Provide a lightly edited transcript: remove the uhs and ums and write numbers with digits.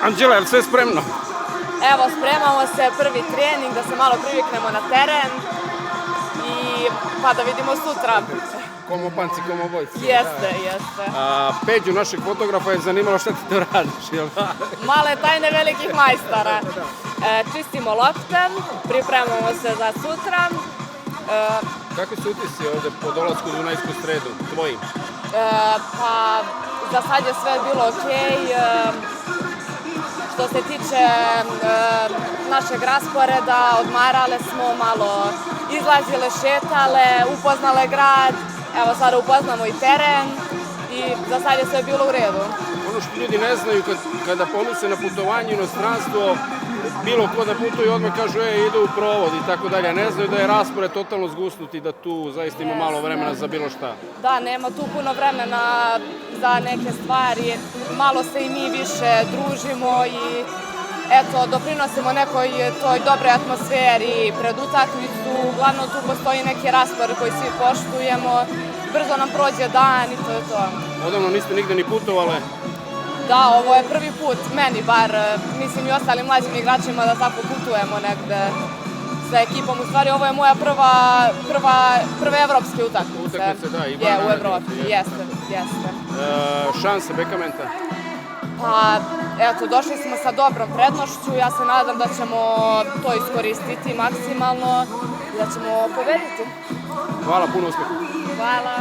Anđela, je li sve spremno? Evo, spremamo se, prvi trening, da se malo priviknemo na teren i pa da vidimo sutra. Komo panci, komo bojci. Jeste. Peđu, našeg fotografa, je zanimalo šta ti to radiš, jel da? Male tajne velikih majstora. Čistimo lopte, pripremamo se za sutra. Kakvi su utisci ovde po dolasku u Dunajsku Sredu, tvoji? Pa, za sad je sve bilo okej. Što se tiče našeg rasporeda, odmarale smo malo, izlazile, šetale, upoznale grad. Evo sada upoznamo i teren i za sad je sve bilo u redu. Ono što ljudi ne znaju, kada pomisle na putovanje u inostranstvo, bilo ko da putuje odmah kažu ide u provod i tako dalje. Ne znaju da je raspored totalno zgusnut i da tu zaista ima malo vremena za bilo šta. Da, nema tu puno vremena za neke stvari. Malo se i mi više družimo i eto, doprinosimo nekoj toj dobroj atmosferi pred utakmicu. Uglavnom tu postoji neki raspored koji svi poštujemo. Brzo nam prođe dan i to je to. Odavno niste nigde ni putovale? Da, ovo je prvi put, meni bar, mislim i ostalim mlađim igračima da tako putujemo negde sa ekipom. U stvari, ovo je moja prve evropske utakmice. Utakmice, da, i je u Evropi, jeste. Šanse Bekamenta? Pa, eto, došli smo sa dobrom prednošću, ja se nadam da ćemo to iskoristiti maksimalno i da ćemo pobediti. Hvala, puno uspjeha. Hvala.